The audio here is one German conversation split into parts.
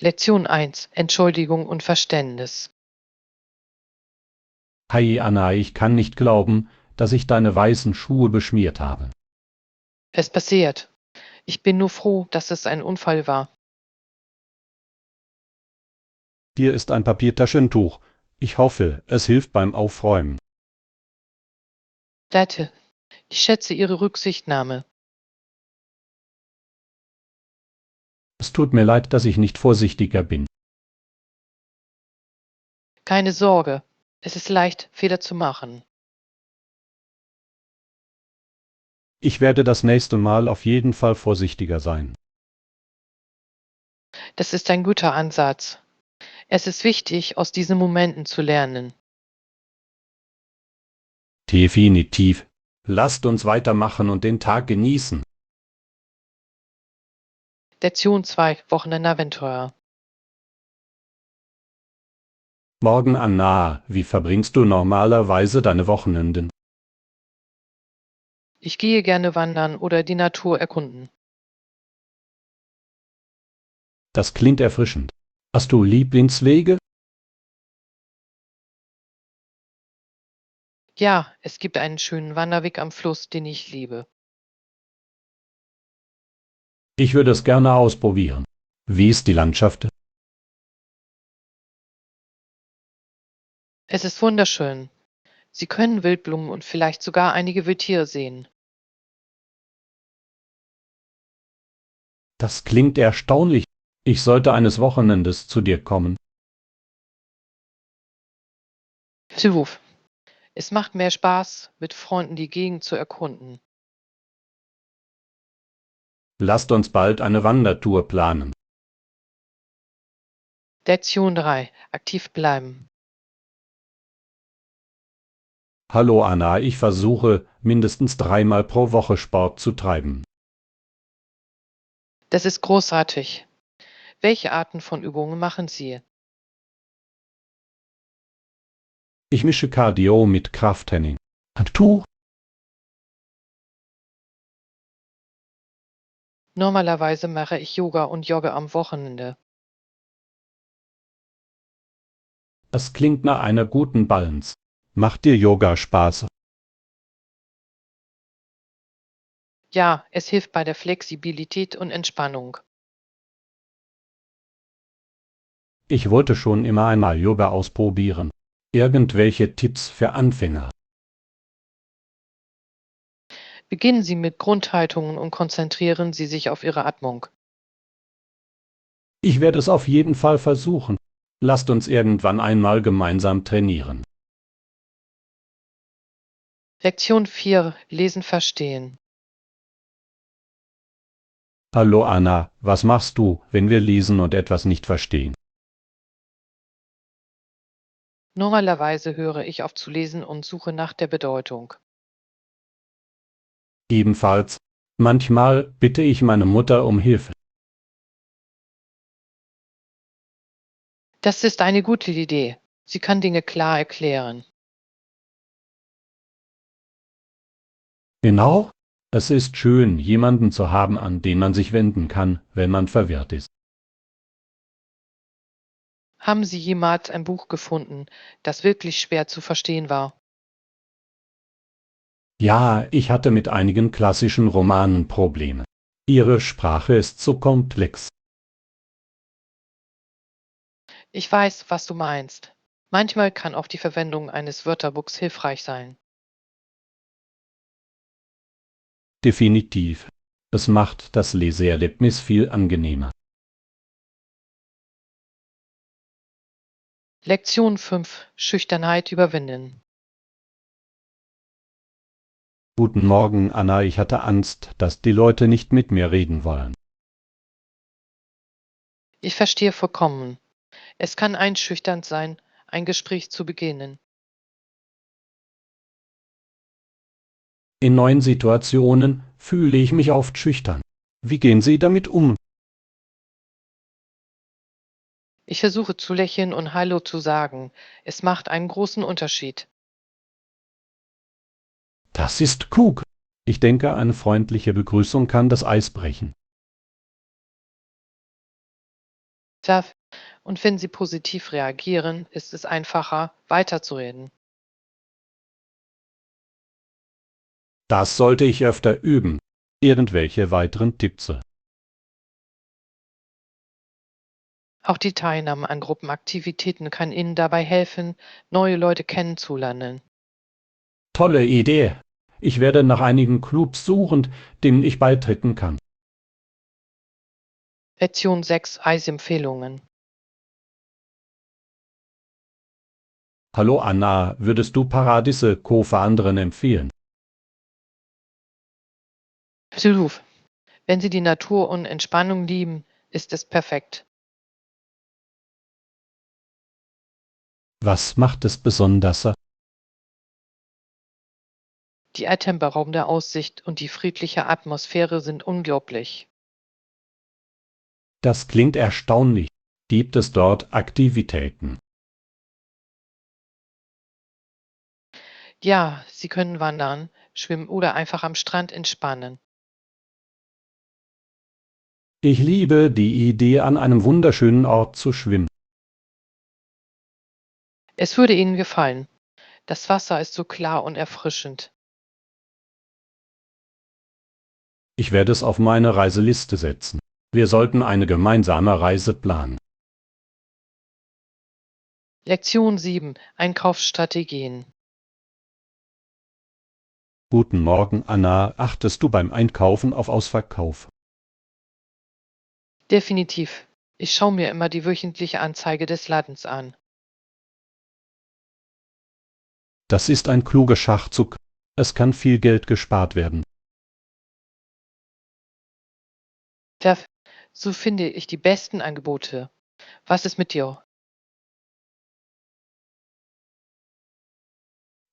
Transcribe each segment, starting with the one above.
Lektion 1: Entschuldigung und Verständnis. Hi Anna, ich kann nicht glauben, dass ich deine weißen Schuhe beschmiert habe. Es passiert. Ich bin nur froh, dass es ein Unfall war. Hier ist ein Papiertaschentuch. Ich hoffe, es hilft beim Aufräumen. Dette, ich schätze Ihre Rücksichtnahme. Es tut mir leid, dass ich nicht vorsichtiger bin. Keine Sorge, es ist leicht, Fehler zu machen. Ich werde das nächste Mal auf jeden Fall vorsichtiger sein. Das ist ein guter Ansatz. Es ist wichtig, aus diesen Momenten zu lernen. Definitiv. Lasst uns weitermachen und den Tag genießen. Lektion 2: Wochenendabenteuer. Morgen Anna, wie verbringst du normalerweise deine Wochenenden? Ich gehe gerne wandern oder die Natur erkunden. Das klingt erfrischend. Hast du Lieblingswege? Ja, es gibt einen schönen Wanderweg am Fluss, den ich liebe. Ich würde es gerne ausprobieren. Wie ist die Landschaft? Es ist wunderschön. Sie können Wildblumen und vielleicht sogar einige Wildtiere sehen. Das klingt erstaunlich. Ich sollte eines Wochenendes zu dir kommen. Zuruf. Es macht mehr Spaß, mit Freunden die Gegend zu erkunden. Lasst uns bald eine Wandertour planen. Lektion 3: Aktiv bleiben. Hallo Anna, ich versuche, mindestens 3-mal pro Woche Sport zu treiben. Das ist großartig. Welche Arten von Übungen machen Sie? Ich mische Cardio mit Krafttraining. Und du? Normalerweise mache ich Yoga und Jogge am Wochenende. Das klingt nach einer guten Balance. Macht dir Yoga Spaß? Ja, es hilft bei der Flexibilität und Entspannung. Ich wollte schon immer einmal Yoga ausprobieren. Irgendwelche Tipps für Anfänger? Beginnen Sie mit Grundhaltungen und konzentrieren Sie sich auf Ihre Atmung. Ich werde es auf jeden Fall versuchen. Lasst uns irgendwann einmal gemeinsam trainieren. Lektion 4: Lesen verstehen. Hallo Anna, was machst du, wenn wir lesen und etwas nicht verstehen? Normalerweise höre ich auf zu lesen und suche nach der Bedeutung. Ebenfalls. Manchmal bitte ich meine Mutter um Hilfe. Das ist eine gute Idee. Sie kann Dinge klar erklären. Genau. Es ist schön, jemanden zu haben, an den man sich wenden kann, wenn man verwirrt ist. Haben Sie jemals ein Buch gefunden, das wirklich schwer zu verstehen war? Ja, ich hatte mit einigen klassischen Romanen Probleme. Ihre Sprache ist so komplex. Ich weiß, was du meinst. Manchmal kann auch die Verwendung eines Wörterbuchs hilfreich sein. Definitiv. Es macht das Leseerlebnis viel angenehmer. Lektion 5: Schüchternheit überwinden. Guten Morgen, Anna, ich hatte Angst, dass die Leute nicht mit mir reden wollen. Ich verstehe vollkommen. Es kann einschüchternd sein, ein Gespräch zu beginnen. In neuen Situationen fühle ich mich oft schüchtern. Wie gehen Sie damit um? Ich versuche zu lächeln und Hallo zu sagen. Es macht einen großen Unterschied. Das ist klug. Ich denke, eine freundliche Begrüßung kann das Eis brechen. Darf und wenn sie positiv reagieren, ist es einfacher, weiterzureden. Das sollte ich öfter üben. Irgendwelche weiteren Tipps? Auch die Teilnahme an Gruppenaktivitäten kann Ihnen dabei helfen, neue Leute kennenzulernen. Tolle Idee. Ich werde nach einigen Clubs suchen, denen ich beitreten kann. Lektion 6: Eisempfehlungen. Hallo Anna, würdest du Paradiese Co. anderen empfehlen? Absolut. Wenn Sie die Natur und Entspannung lieben, ist es perfekt. Was macht es besonders? Die atemberaubende Aussicht und die friedliche Atmosphäre sind unglaublich. Das klingt erstaunlich. Gibt es dort Aktivitäten? Ja, Sie können wandern, schwimmen oder einfach am Strand entspannen. Ich liebe die Idee, an einem wunderschönen Ort zu schwimmen. Es würde Ihnen gefallen. Das Wasser ist so klar und erfrischend. Ich werde es auf meine Reiseliste setzen. Wir sollten eine gemeinsame Reise planen. Lektion 7: Einkaufsstrategien. Guten Morgen, Anna. Achtest du beim Einkaufen auf Ausverkauf? Definitiv. Ich schaue mir immer die wöchentliche Anzeige des Ladens an. Das ist ein kluger Schachzug. Es kann viel Geld gespart werden. Da, so finde ich die besten Angebote. Was ist mit dir?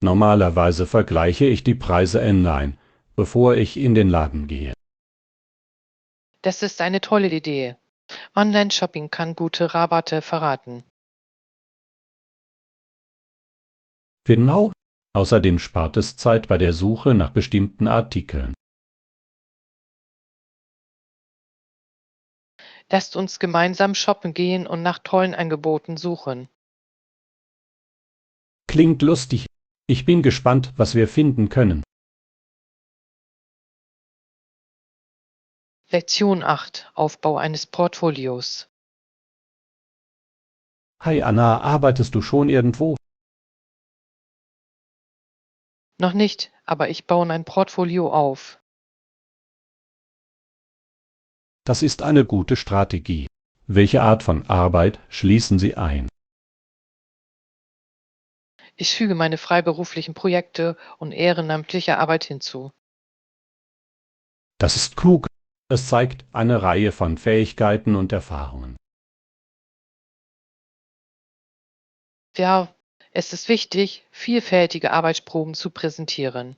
Normalerweise vergleiche ich die Preise online, bevor ich in den Laden gehe. Das ist eine tolle Idee. Online-Shopping kann gute Rabatte verraten. Genau. Außerdem spart es Zeit bei der Suche nach bestimmten Artikeln. Lasst uns gemeinsam shoppen gehen und nach tollen Angeboten suchen. Klingt lustig. Ich bin gespannt, was wir finden können. Lektion 8: Aufbau eines Portfolios. Hi Anna, arbeitest du schon irgendwo? Noch nicht, aber ich baue ein Portfolio auf. Das ist eine gute Strategie. Welche Art von Arbeit schließen Sie ein? Ich füge meine freiberuflichen Projekte und ehrenamtliche Arbeit hinzu. Das ist klug. Es zeigt eine Reihe von Fähigkeiten und Erfahrungen. Ja, es ist wichtig, vielfältige Arbeitsproben zu präsentieren.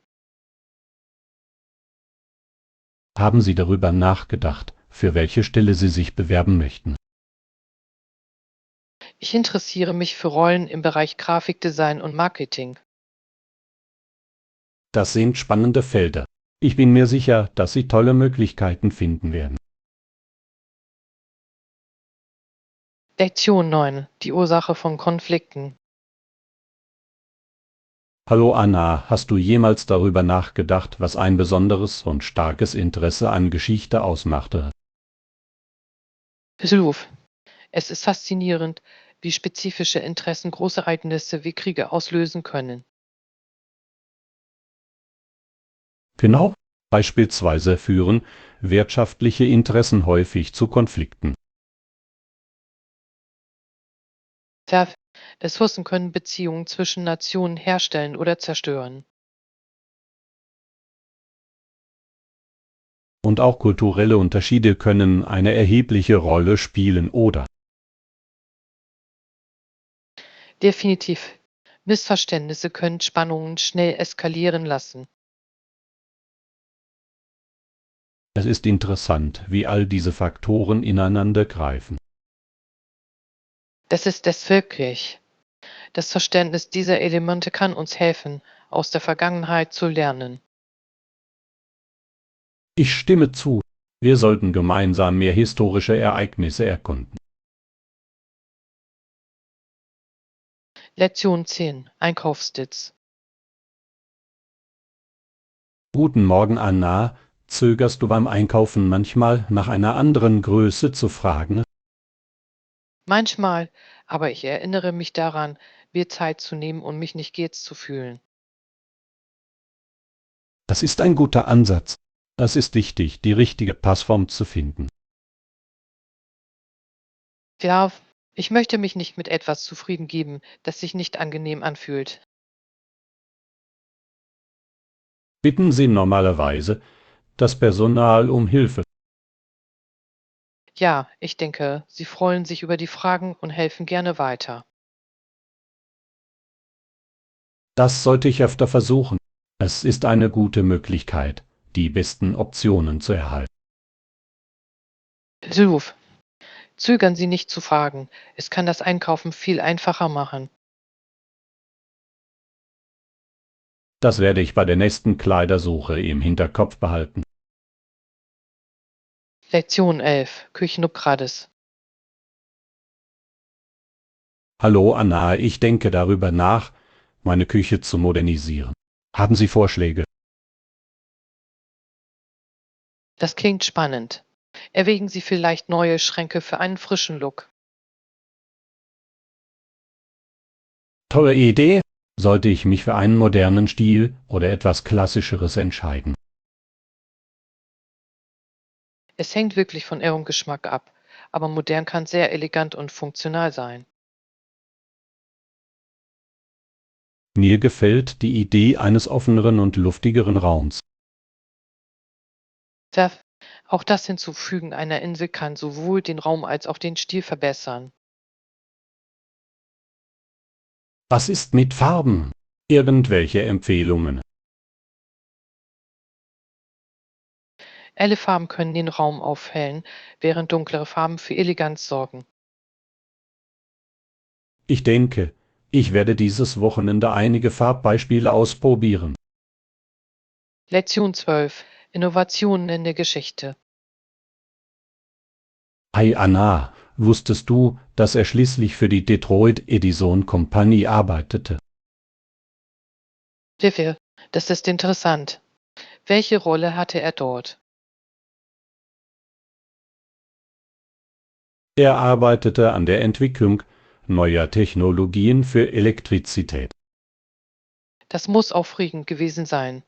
Haben Sie darüber nachgedacht, für welche Stelle Sie sich bewerben möchten? Ich interessiere mich für Rollen im Bereich Grafikdesign und Marketing. Das sind spannende Felder. Ich bin mir sicher, dass Sie tolle Möglichkeiten finden werden. Lektion 9: Die Ursache von Konflikten. Hallo Anna, hast du jemals darüber nachgedacht, was ein besonderes und starkes Interesse an Geschichte ausmachte? Besuch. Es ist faszinierend, wie spezifische Interessen große Ereignisse wie Kriege auslösen können. Genau. Beispielsweise führen wirtschaftliche Interessen häufig zu Konflikten. Ja, Ressourcen können Beziehungen zwischen Nationen herstellen oder zerstören. Und auch kulturelle Unterschiede können eine erhebliche Rolle spielen oder Definitiv. Missverständnisse können Spannungen schnell eskalieren lassen. es ist interessant, wie all diese Faktoren ineinander greifen. Das ist es wirklich. Das Verständnis dieser Elemente kann uns helfen, aus der Vergangenheit zu lernen. Ich stimme zu. Wir sollten gemeinsam mehr historische Ereignisse erkunden. Lektion 10. Einkaufstipps. Guten Morgen, Anna. Zögerst du beim Einkaufen manchmal, nach einer anderen Größe zu fragen? Manchmal, aber ich erinnere mich daran, mir Zeit zu nehmen und mich nicht gehetzt zu fühlen. Das ist ein guter Ansatz. Es ist wichtig, die richtige Passform zu finden. Ja, ich möchte mich nicht mit etwas zufrieden geben, das sich nicht angenehm anfühlt. Bitten Sie normalerweise das Personal um Hilfe. Ja, ich denke, sie freuen sich über die Fragen und helfen gerne weiter. Das sollte ich öfter versuchen. Es ist eine gute Möglichkeit, die besten Optionen zu erhalten. Ruf, zögern Sie nicht zu fragen. Es kann das Einkaufen viel einfacher machen. Das werde ich bei der nächsten Kleidersuche im Hinterkopf behalten. Lektion 11. Küchenupgrades. Hallo Anna, ich denke darüber nach, meine Küche zu modernisieren. Haben Sie Vorschläge? Das klingt spannend. Erwägen Sie vielleicht neue Schränke für einen frischen Look. Tolle Idee. Sollte ich mich für einen modernen Stil oder etwas Klassischeres entscheiden? Es hängt wirklich von Ihrem Geschmack ab, aber modern kann sehr elegant und funktional sein. Mir gefällt die Idee eines offeneren und luftigeren Raums. Da auch das Hinzufügen einer Insel kann sowohl den Raum als auch den Stil verbessern. Was ist mit Farben? Irgendwelche Empfehlungen? Helle Farben können den Raum aufhellen, während dunklere Farben für Eleganz sorgen. Ich denke, ich werde dieses Wochenende einige Farbbeispiele ausprobieren. Lektion 12. Innovationen in der Geschichte. Hi Anna, wusstest du, dass er schließlich für die Detroit Edison Company arbeitete? Vivier, das ist interessant. Welche Rolle hatte er dort? Er arbeitete an der Entwicklung neuer Technologien für Elektrizität. Das muss aufregend gewesen sein.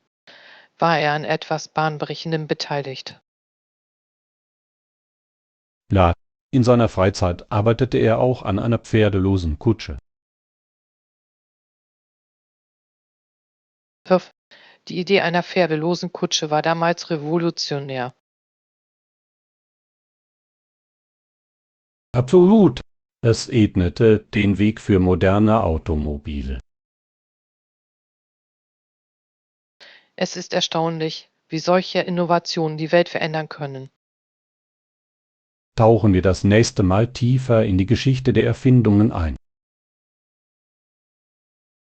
War er an etwas Bahnbrechendem beteiligt? Ja, in seiner Freizeit arbeitete er auch an einer pferdelosen Kutsche. Wirf, die Idee einer pferdelosen Kutsche war damals revolutionär. Absolut. Es ebnete den Weg für moderne Automobile. Es ist erstaunlich, wie solche Innovationen die Welt verändern können. Tauchen wir das nächste Mal tiefer in die Geschichte der Erfindungen ein.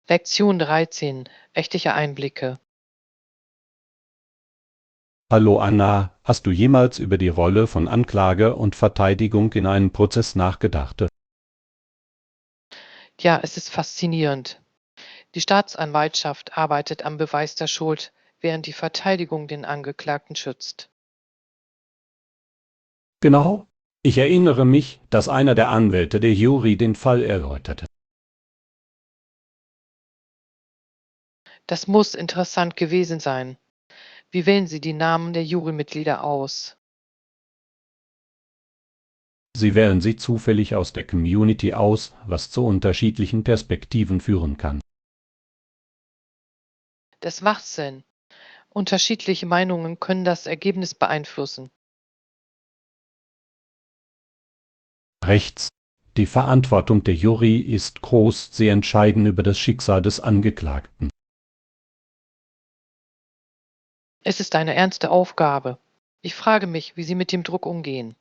Lektion 13. Rechtliche Einblicke. Hallo Anna, hast du jemals über die Rolle von Anklage und Verteidigung in einem Prozess nachgedacht? Ja, es ist faszinierend. Die Staatsanwaltschaft arbeitet am Beweis der Schuld, während die Verteidigung den Angeklagten schützt. Genau. Ich erinnere mich, dass einer der Anwälte der Jury den Fall erläuterte. Das muss interessant gewesen sein. Wie wählen Sie die Namen der Jurymitglieder aus? Sie wählen sie zufällig aus der Community aus, was zu unterschiedlichen Perspektiven führen kann. Das macht Sinn. Unterschiedliche Meinungen können das Ergebnis beeinflussen. Rechts. Die Verantwortung der Jury ist groß, sie entscheiden über das Schicksal des Angeklagten. Es ist eine ernste Aufgabe. Ich frage mich, wie Sie mit dem Druck umgehen.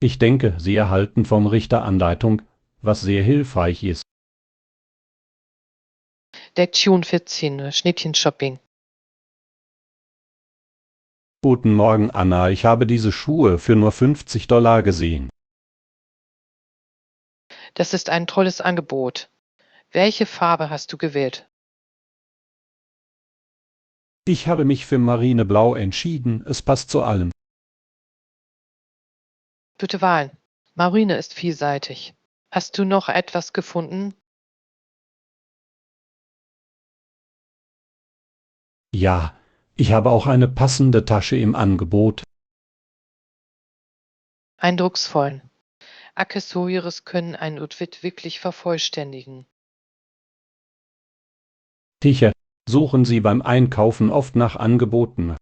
Ich denke, sie erhalten vom Richter Anleitung, was sehr hilfreich ist. Lektion 14. Schnittchenshopping. Guten Morgen, Anna, ich habe diese Schuhe für nur $50 gesehen. Das ist ein tolles Angebot. Welche Farbe hast du gewählt? Ich habe mich für Marineblau entschieden, es passt zu allem. Gute Wahl. Marine ist vielseitig. Hast du noch etwas gefunden? Ja, ich habe auch eine passende Tasche im Angebot. Eindrucksvoll. Accessoires können ein Outfit wirklich vervollständigen. Sicher, suchen Sie beim Einkaufen oft nach Angeboten.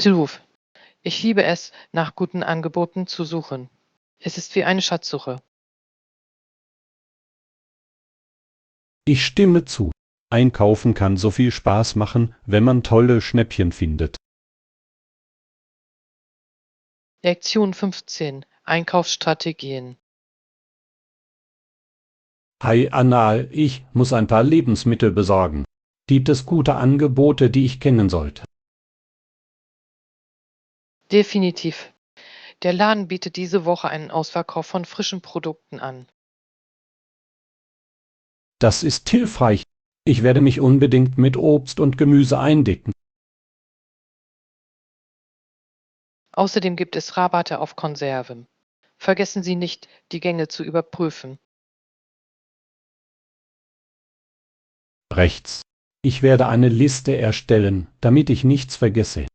Ruf. Ich liebe es, nach guten Angeboten zu suchen. Es ist wie eine Schatzsuche. Ich stimme zu. Einkaufen kann so viel Spaß machen, wenn man tolle Schnäppchen findet. Lektion 15. Einkaufsstrategien. Hi Anna, ich muss ein paar Lebensmittel besorgen. Gibt es gute Angebote, die ich kennen sollte? Definitiv. Der Laden bietet diese Woche einen Ausverkauf von frischen Produkten an. Das ist hilfreich. Ich werde mich unbedingt mit Obst und Gemüse eindecken. Außerdem gibt es Rabatte auf Konserven. Vergessen Sie nicht, die Gänge zu überprüfen. Rechts. Ich werde eine Liste erstellen, damit ich nichts vergesse.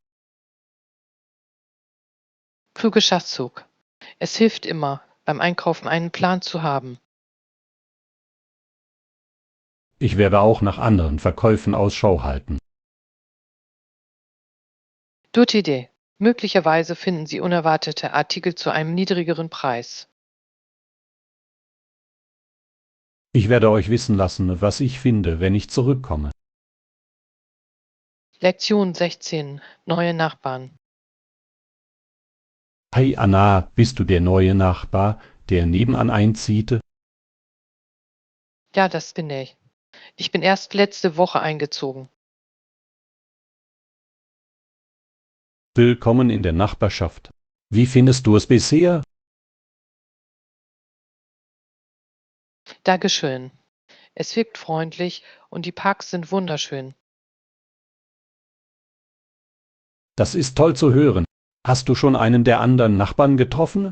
Kluger Schachzug. Es hilft immer, beim Einkaufen einen Plan zu haben. Ich werde auch nach anderen Verkäufen Ausschau halten. Gute Idee. Möglicherweise finden Sie unerwartete Artikel zu einem niedrigeren Preis. Ich werde euch wissen lassen, was ich finde, wenn ich zurückkomme. Lektion 16. Neue Nachbarn. Hi Anna, bist du der neue Nachbar, der nebenan einzieht? Ja, das bin ich. Ich bin erst letzte Woche eingezogen. Willkommen in der Nachbarschaft. Wie findest du es bisher? Dankeschön. Es wirkt freundlich und die Parks sind wunderschön. Das ist toll zu hören. Hast du schon einen der anderen Nachbarn getroffen?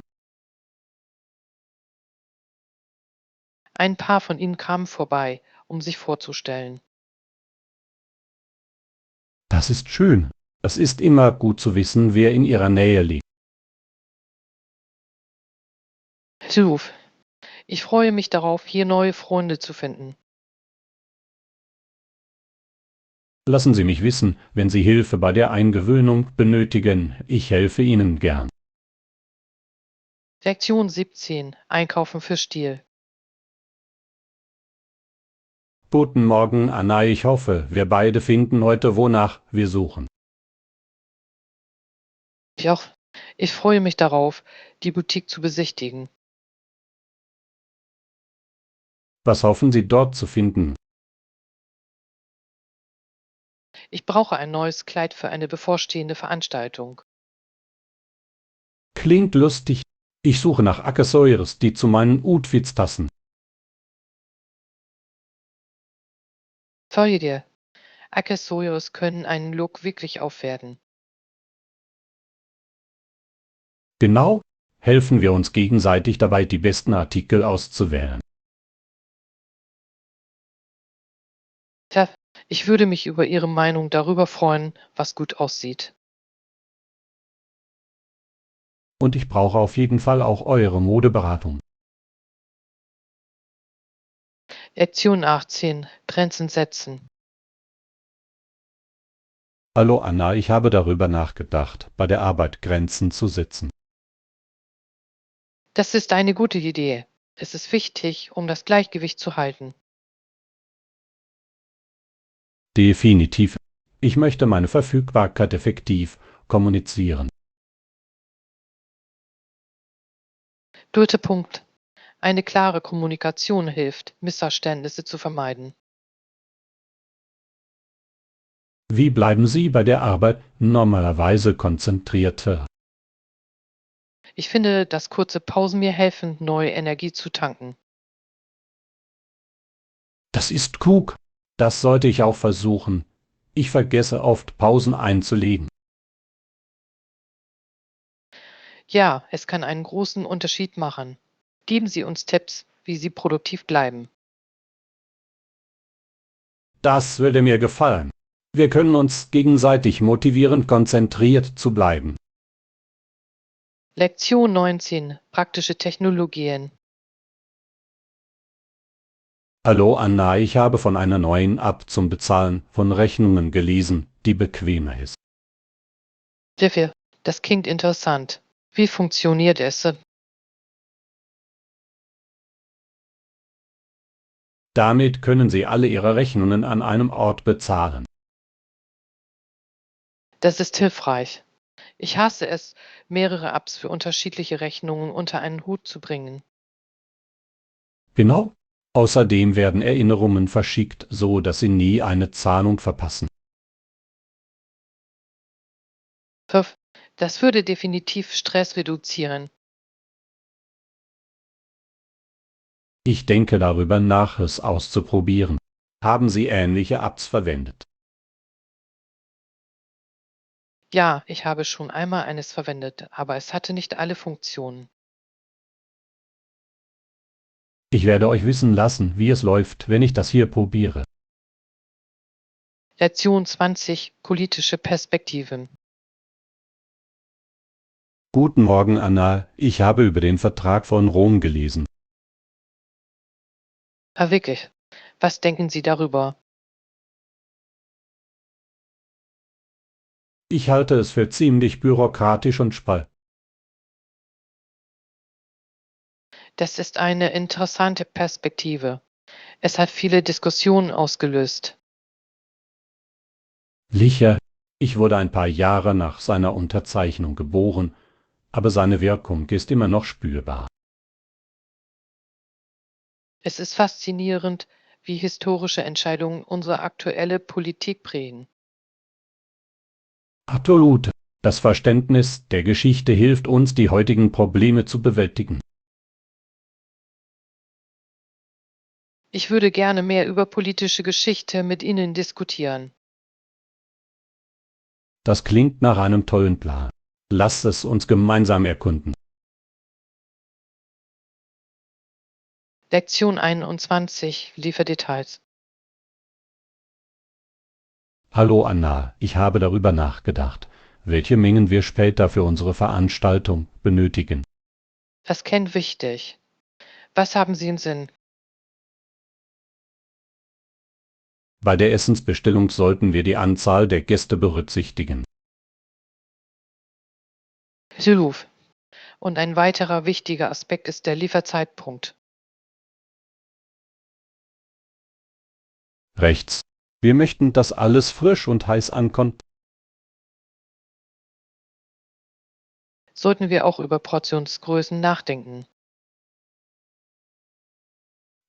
Ein paar von ihnen kamen vorbei, um sich vorzustellen. Das ist schön. Es ist immer gut zu wissen, wer in ihrer Nähe liegt. Ruf. Ich freue mich darauf, hier neue Freunde zu finden. Lassen Sie mich wissen, wenn Sie Hilfe bei der Eingewöhnung benötigen. Ich helfe Ihnen gern. Lektion 17. Einkaufen für Stil. Guten Morgen, Anna, ich hoffe, wir beide finden heute, wonach wir suchen. Ich auch. Ich freue mich darauf, die Boutique zu besichtigen. Was hoffen Sie dort zu finden? Ich brauche ein neues Kleid für eine bevorstehende Veranstaltung. Klingt lustig. Ich suche nach Accessoires, die zu meinen Outfits passen. Folge dir. Accessoires können einen Look wirklich aufwerten. Genau, helfen wir uns gegenseitig dabei, die besten Artikel auszuwählen. Tja, ich würde mich über Ihre Meinung darüber freuen, was gut aussieht. Und ich brauche auf jeden Fall auch eure Modeberatung. Lektion 18. Grenzen setzen. Hallo Anna, ich habe darüber nachgedacht, bei der Arbeit Grenzen zu setzen. Das ist eine gute Idee. Es ist wichtig, um das Gleichgewicht zu halten. Definitiv. Ich möchte meine Verfügbarkeit effektiv kommunizieren. Dritter Punkt. Eine klare Kommunikation hilft, Missverständnisse zu vermeiden. Wie bleiben Sie bei der Arbeit normalerweise konzentriert? Ich finde, dass kurze Pausen mir helfen, neue Energie zu tanken. Das ist klug. Das sollte ich auch versuchen. Ich vergesse oft, Pausen einzulegen. Ja, es kann einen großen Unterschied machen. Geben Sie uns Tipps, wie Sie produktiv bleiben. Das würde mir gefallen. Wir können uns gegenseitig motivieren, konzentriert zu bleiben. Lektion 19. Praktische Technologien. Hallo Anna, ich habe von einer neuen App zum Bezahlen von Rechnungen gelesen, die bequemer ist. Diffie, das klingt interessant. Wie funktioniert es? Damit können Sie alle Ihre Rechnungen an einem Ort bezahlen. Das ist hilfreich. Ich hasse es, mehrere Apps für unterschiedliche Rechnungen unter einen Hut zu bringen. Genau. Außerdem werden Erinnerungen verschickt, so dass Sie nie eine Zahlung verpassen. Puff, das würde definitiv Stress reduzieren. Ich denke darüber nach, es auszuprobieren. Haben Sie ähnliche Apps verwendet? Ja, ich habe schon einmal eines verwendet, aber es hatte nicht alle Funktionen. Ich werde euch wissen lassen, wie es läuft, wenn ich das hier probiere. Lektion 20. Politische Perspektiven. Guten Morgen, Anna. Ich habe über den Vertrag von Rom gelesen. Ah, wirklich. Was denken Sie darüber? Ich halte es für ziemlich bürokratisch und spall. Das ist eine interessante Perspektive. Es hat viele Diskussionen ausgelöst. Licher, ich wurde ein paar Jahre nach seiner Unterzeichnung geboren, aber seine Wirkung ist immer noch spürbar. Es ist faszinierend, wie historische Entscheidungen unsere aktuelle Politik prägen. Absolut. Das Verständnis der Geschichte hilft uns, die heutigen Probleme zu bewältigen. Ich würde gerne mehr über politische Geschichte mit Ihnen diskutieren. Das klingt nach einem tollen Plan. Lasst es uns gemeinsam erkunden. Lektion 21. Lieferdetails. Hallo Anna, ich habe darüber nachgedacht, welche Mengen wir später für unsere Veranstaltung benötigen. Das kennt wichtig. Was haben Sie im Sinn? Bei der Essensbestellung sollten wir die Anzahl der Gäste berücksichtigen. Hiluf. Und ein weiterer wichtiger Aspekt ist der Lieferzeitpunkt. Rechts. Wir möchten, dass alles frisch und heiß ankommt. Sollten wir auch über Portionsgrößen nachdenken.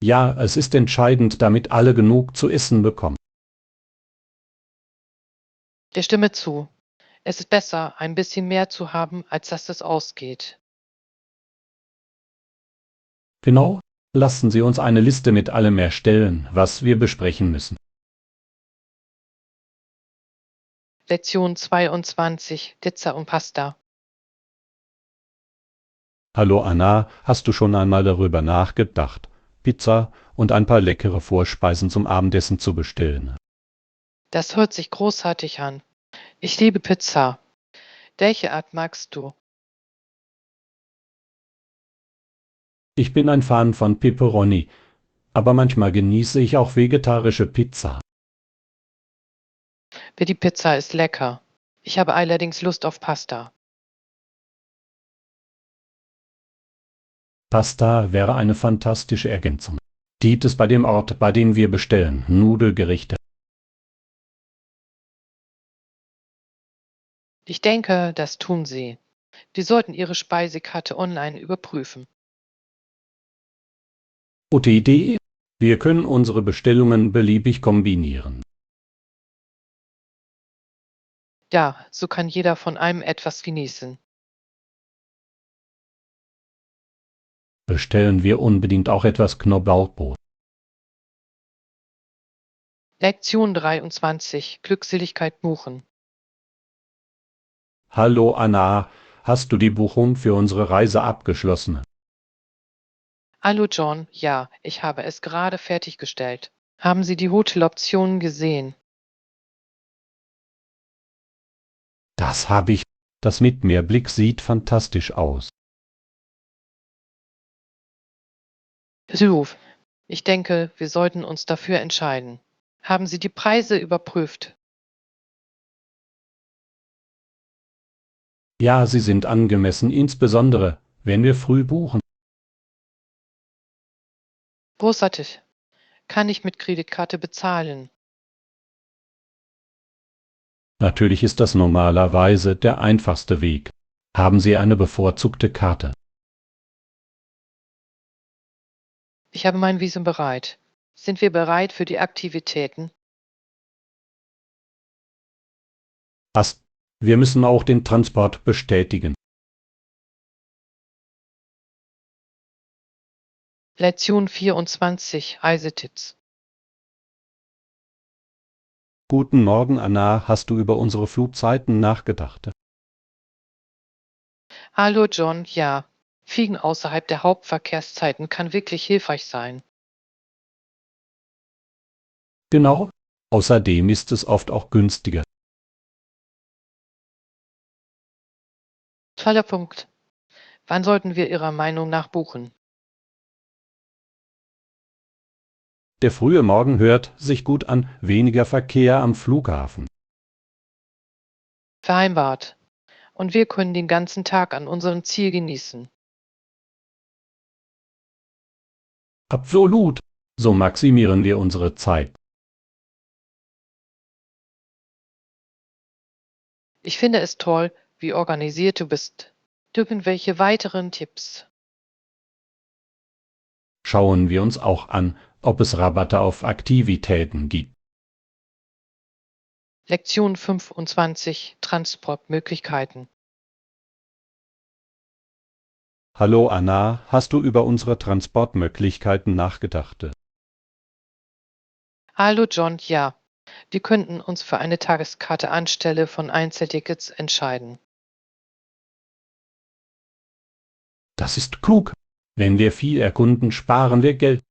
Ja, es ist entscheidend, damit alle genug zu essen bekommen. Ich stimme zu. Es ist besser, ein bisschen mehr zu haben, als dass es ausgeht. Genau. Lassen Sie uns eine Liste mit allem erstellen, was wir besprechen müssen. Lektion 22. Pizza und Pasta. Hallo Anna, hast du schon einmal darüber nachgedacht, Pizza und ein paar leckere Vorspeisen zum Abendessen zu bestellen? Das hört sich großartig an. Ich liebe Pizza. Welche Art magst du? Ich bin ein Fan von Pepperoni, aber manchmal genieße ich auch vegetarische Pizza. Die Pizza ist lecker. Ich habe allerdings Lust auf Pasta. Pasta wäre eine fantastische Ergänzung. Gibt es bei dem Ort, bei dem wir bestellen, Nudelgerichte? Ich denke, das tun sie. Die sollten ihre Speisekarte online überprüfen. Gute Idee. Wir können unsere Bestellungen beliebig kombinieren. Ja, so kann jeder von einem etwas genießen. Bestellen wir unbedingt auch etwas Knoblauchbrot. Lektion 23. Glückseligkeit buchen. Hallo Anna, hast du die Buchung für unsere Reise abgeschlossen? Hallo John, ja, ich habe es gerade fertiggestellt. Haben Sie die Hoteloptionen gesehen? Das habe ich. Das mit Meerblick sieht fantastisch aus. Ruf, ich denke, wir sollten uns dafür entscheiden. Haben Sie die Preise überprüft? Ja, sie sind angemessen, insbesondere wenn wir früh buchen. Großartig. Kann ich mit Kreditkarte bezahlen? Natürlich ist das normalerweise der einfachste Weg. Haben Sie eine bevorzugte Karte? Ich habe mein Visum bereit. Sind wir bereit für die Aktivitäten? Ast, wir müssen auch den Transport bestätigen. Lektion 24. Reisetipps. Guten Morgen, Anna. Hast du über unsere Flugzeiten nachgedacht? Hallo John, ja. Fliegen außerhalb der Hauptverkehrszeiten kann wirklich hilfreich sein. Genau. Außerdem ist es oft auch günstiger. Toller Punkt. Wann sollten wir Ihrer Meinung nach buchen? Der frühe Morgen hört sich gut an, weniger Verkehr am Flughafen. Vereinbart. Und wir können den ganzen Tag an unserem Ziel genießen. Absolut. So maximieren wir unsere Zeit. Ich finde es toll, wie organisiert du bist. Irgendwelche weiteren Tipps? Schauen wir uns auch an, ob es Rabatte auf Aktivitäten gibt. Lektion 25. Transportmöglichkeiten. Hallo Anna, hast du über unsere Transportmöglichkeiten nachgedacht? Hallo John, ja. Wir könnten uns für eine Tageskarte anstelle von Einzeltickets entscheiden. Das ist klug. Wenn wir viel erkunden, sparen wir Geld.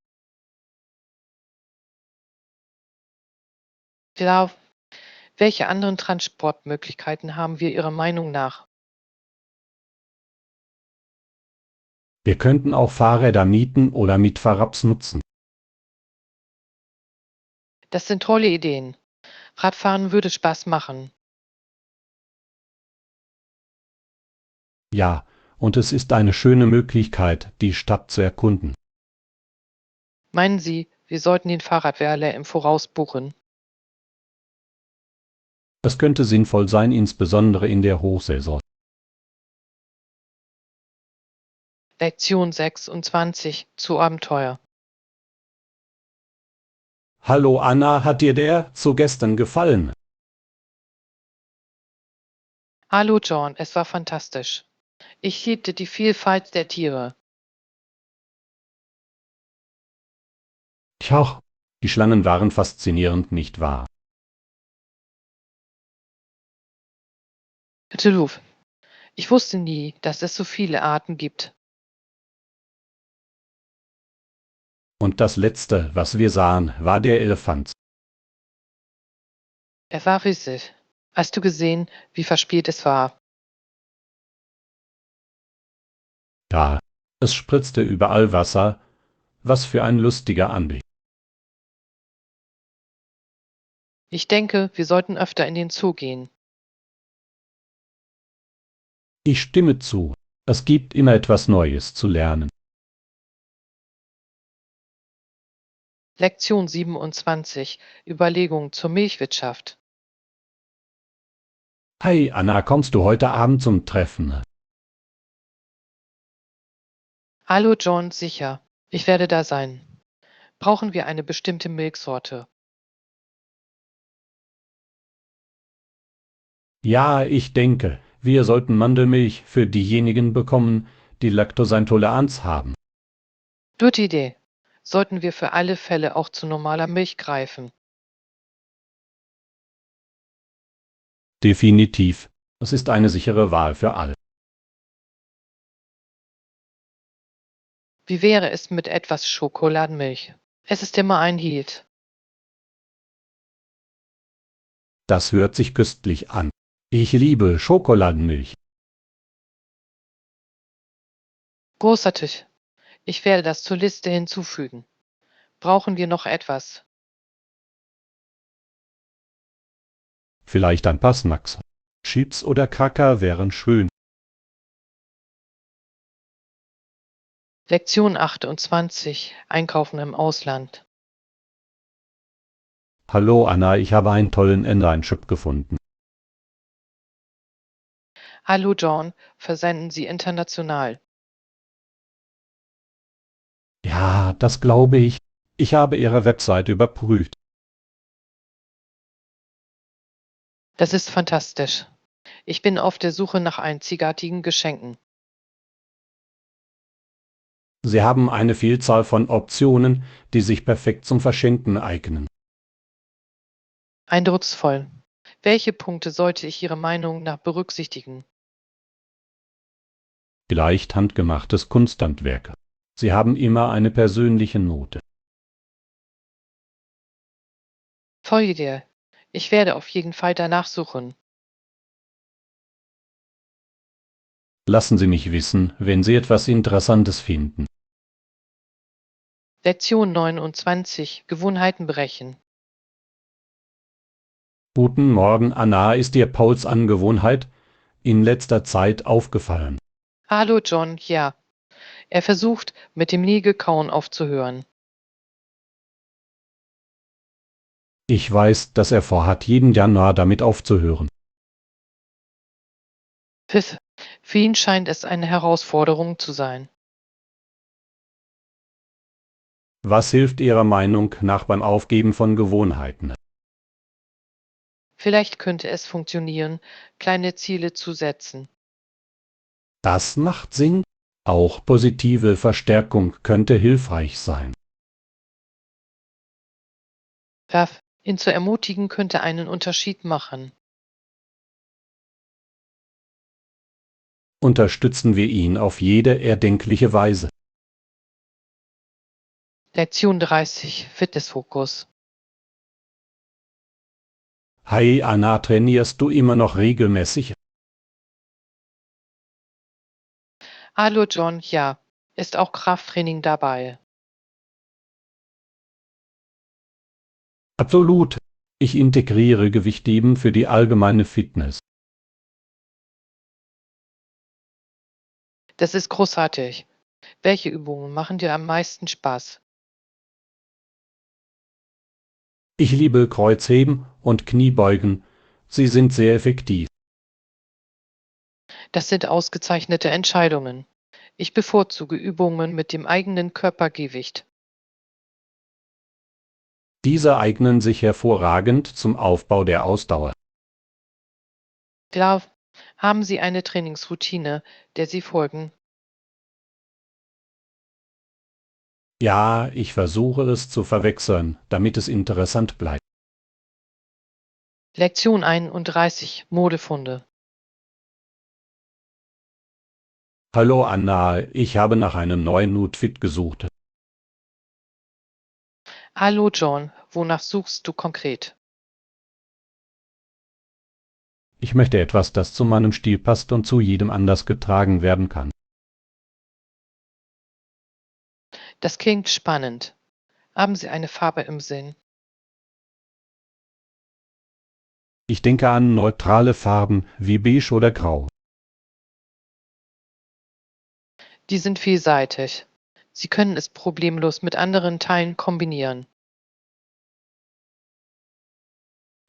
Klar, welche anderen Transportmöglichkeiten haben wir Ihrer Meinung nach? Wir könnten auch Fahrräder mieten oder Mietfahrrads nutzen. Das sind tolle Ideen. Radfahren würde Spaß machen. Ja, und es ist eine schöne Möglichkeit, die Stadt zu erkunden. Meinen Sie, wir sollten den Fahrradverleih im Voraus buchen? Es könnte sinnvoll sein, insbesondere in der Hochsaison. Lektion 26 zu Abenteuer. Hallo Anna, hat dir der zu gestern gefallen? Hallo John, es war fantastisch. Ich liebte die Vielfalt der Tiere. Ich auch. Die Schlangen waren faszinierend, nicht wahr? Ruf, ich wusste nie, dass es so viele Arten gibt. Und das Letzte, was wir sahen, war der Elefant. Er war riesig. Hast du gesehen, wie verspielt es war? Ja, es spritzte überall Wasser. Was für ein lustiger Anblick. Ich denke, wir sollten öfter in den Zoo gehen. Ich stimme zu. Es gibt immer etwas Neues zu lernen. Lektion 27. Überlegungen zur Milchwirtschaft. Hi, Anna, kommst du heute Abend zum Treffen? Hallo John, sicher. Ich werde da sein. Brauchen wir eine bestimmte Milchsorte? Ja, ich denke, wir sollten Mandelmilch für diejenigen bekommen, die Laktoseintoleranz haben. Gute Idee. Sollten wir für alle Fälle auch zu normaler Milch greifen? Definitiv. Es ist eine sichere Wahl für alle. Wie wäre es mit etwas Schokoladenmilch? Es ist immer ein Hielt. Das hört sich köstlich an. Ich liebe Schokoladenmilch. Großartig. Ich werde das zur Liste hinzufügen. Brauchen wir noch etwas? Vielleicht ein paar Snacks. Chips oder Cracker wären schön. Lektion 28. Einkaufen im Ausland. Hallo Anna, ich habe einen tollen Inline-Shop gefunden. Hallo John, versenden Sie international. Ja, das glaube ich. Ich habe Ihre Webseite überprüft. Das ist fantastisch. Ich bin auf der Suche nach einzigartigen Geschenken. Sie haben eine Vielzahl von Optionen, die sich perfekt zum Verschenken eignen. Eindrucksvoll. Welche Punkte sollte ich Ihrer Meinung nach berücksichtigen? Vielleicht handgemachtes Kunsthandwerk. Sie haben immer eine persönliche Note. Folge dir. Ich werde auf jeden Fall danach suchen. Lassen Sie mich wissen, wenn Sie etwas Interessantes finden. Lektion 29. Gewohnheiten brechen. Guten Morgen, Anna, ist dir Pauls Angewohnheit in letzter Zeit aufgefallen? Hallo John, ja. Er versucht, mit dem Nägelkauen aufzuhören. Ich weiß, dass er vorhat, jeden Januar damit aufzuhören. Pfiff. Für ihn scheint es eine Herausforderung zu sein. Was hilft Ihrer Meinung nach beim Aufgeben von Gewohnheiten? Vielleicht könnte es funktionieren, kleine Ziele zu setzen. Das macht Sinn. Auch positive Verstärkung könnte hilfreich sein. Pfaff. Ihn zu ermutigen könnte einen Unterschied machen. Unterstützen wir ihn auf jede erdenkliche Weise. Lektion 30. Fitnessfokus. Hi Anna, trainierst du immer noch regelmäßig? Hallo John, ja. Ist auch Krafttraining dabei? Absolut. Ich integriere Gewichtheben für die allgemeine Fitness. Das ist großartig. Welche Übungen machen dir am meisten Spaß? Ich liebe Kreuzheben und Kniebeugen. Sie sind sehr effektiv. Das sind ausgezeichnete Entscheidungen. Ich bevorzuge Übungen mit dem eigenen Körpergewicht. Diese eignen sich hervorragend zum Aufbau der Ausdauer. Klar, haben Sie eine Trainingsroutine, der Sie folgen? Ja, ich versuche es zu verwechseln, damit es interessant bleibt. Lektion 31. Modefunde. Hallo Anna, ich habe nach einem neuen Outfit gesucht. Hallo John, wonach suchst du konkret? Ich möchte etwas, das zu meinem Stil passt und zu jedem anders getragen werden kann. Das klingt spannend. Haben Sie eine Farbe im Sinn? Ich denke an neutrale Farben wie beige oder grau. Die sind vielseitig. Sie können es problemlos mit anderen Teilen kombinieren.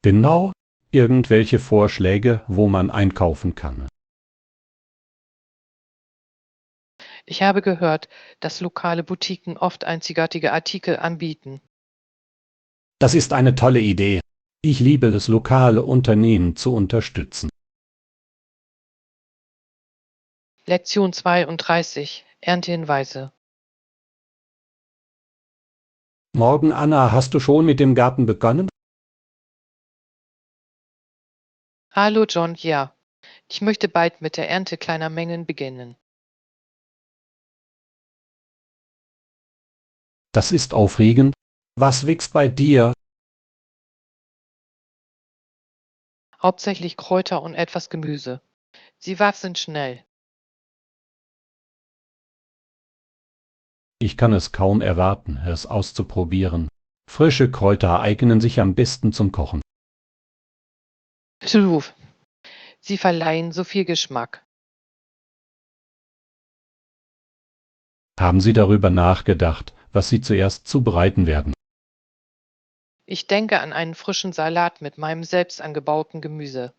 Genau, irgendwelche Vorschläge, wo man einkaufen kann. Ich habe gehört, dass lokale Boutiquen oft einzigartige Artikel anbieten. Das ist eine tolle Idee. Ich liebe es, lokale Unternehmen zu unterstützen. Lektion 32. Erntehinweise. Morgen, Anna, hast du schon mit dem Garten begonnen? Hallo John, ja. Ich möchte bald mit der Ernte kleiner Mengen beginnen. Das ist aufregend. Was wächst bei dir? Hauptsächlich Kräuter und etwas Gemüse. Sie wachsen schnell. Ich kann es kaum erwarten, es auszuprobieren. Frische Kräuter eignen sich am besten zum Kochen. True. Sie verleihen so viel Geschmack. Haben Sie darüber nachgedacht, was Sie zuerst zubereiten werden? Ich denke an einen frischen Salat mit meinem selbst angebauten Gemüse.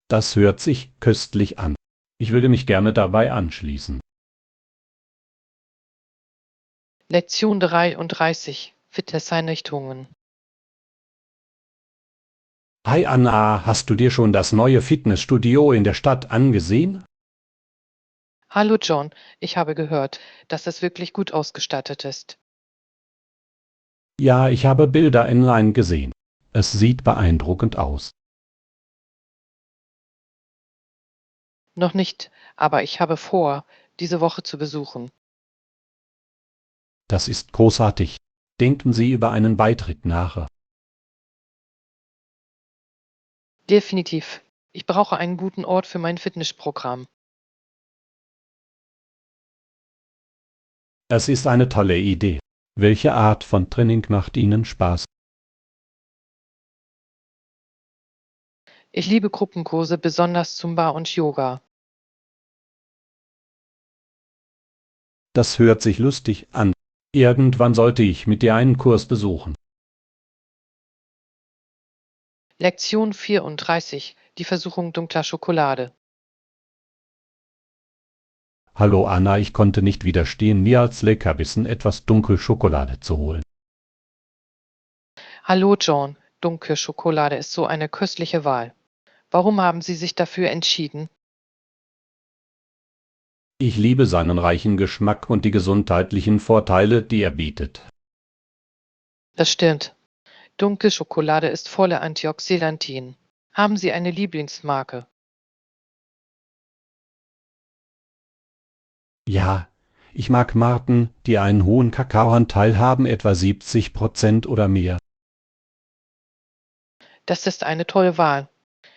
Das hört sich köstlich an. Ich würde mich gerne dabei anschließen. Lektion 33. Fitnesseinrichtungen. Hi Anna, hast du dir schon das neue Fitnessstudio in der Stadt angesehen? Hallo John, ich habe gehört, dass es wirklich gut ausgestattet ist. Ja, ich habe Bilder online gesehen. Es sieht beeindruckend aus. Noch nicht, aber ich habe vor, diese Woche zu besuchen. Das ist großartig. Denken Sie über einen Beitritt nach. Definitiv. Ich brauche einen guten Ort für mein Fitnessprogramm. Es ist eine tolle Idee. Welche Art von Training macht Ihnen Spaß? Ich liebe Gruppenkurse, besonders Zumba und Yoga. Das hört sich lustig an. Irgendwann sollte ich mit dir einen Kurs besuchen. Lektion 34. Die Versuchung dunkler Schokolade. Hallo Anna, ich konnte nicht widerstehen, mir als Leckerbissen etwas Dunkelschokolade zu holen. Hallo John, dunkle Schokolade ist so eine köstliche Wahl. Warum haben Sie sich dafür entschieden? Ich liebe seinen reichen Geschmack und die gesundheitlichen Vorteile, die er bietet. Das stimmt. Dunkle Schokolade ist voller Antioxidantien. Haben Sie eine Lieblingsmarke? Ja, ich mag Marken, die einen hohen Kakaoanteil haben, etwa 70% oder mehr. Das ist eine tolle Wahl.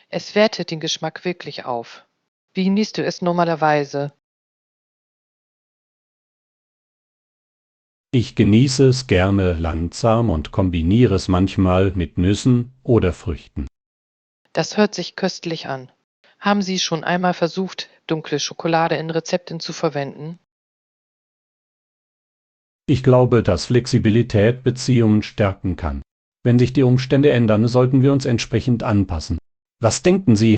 Es wertet den Geschmack wirklich auf. Wie genießt du es normalerweise? Ich genieße es gerne langsam und kombiniere es manchmal mit Nüssen oder Früchten. Das hört sich köstlich an. Haben Sie schon einmal versucht, dunkle Schokolade in Rezepten zu verwenden? Ich glaube, dass Flexibilität Beziehungen stärken kann. Wenn sich die Umstände ändern, sollten wir uns entsprechend anpassen. Was denken Sie?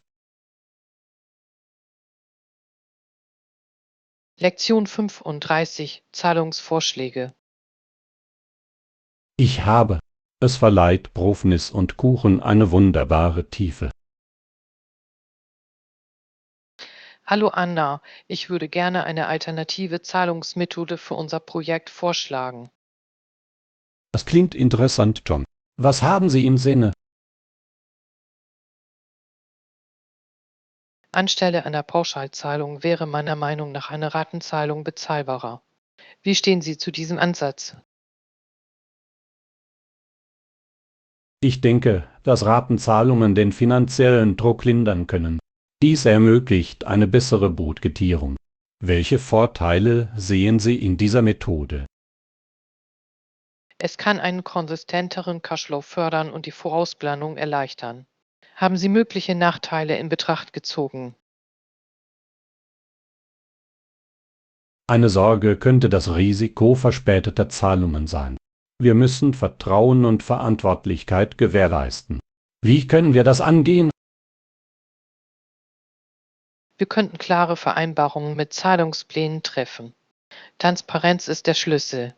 Lektion 35. Zahlungsvorschläge. Ich habe. Es verleiht Profnis und Kuchen eine wunderbare Tiefe. Hallo Anna, ich würde gerne eine alternative Zahlungsmethode für unser Projekt vorschlagen. Das klingt interessant, John. Was haben Sie im Sinne? Anstelle einer Pauschalzahlung wäre meiner Meinung nach eine Ratenzahlung bezahlbarer. Wie stehen Sie zu diesem Ansatz? Ich denke, dass Ratenzahlungen den finanziellen Druck lindern können. Dies ermöglicht eine bessere Budgetierung. Welche Vorteile sehen Sie in dieser Methode? Es kann einen konsistenteren Cashflow fördern und die Vorausplanung erleichtern. Haben Sie mögliche Nachteile in Betracht gezogen? Eine Sorge könnte das Risiko verspäteter Zahlungen sein. Wir müssen Vertrauen und Verantwortlichkeit gewährleisten. Wie können wir das angehen? Wir könnten klare Vereinbarungen mit Zahlungsplänen treffen. Transparenz ist der Schlüssel.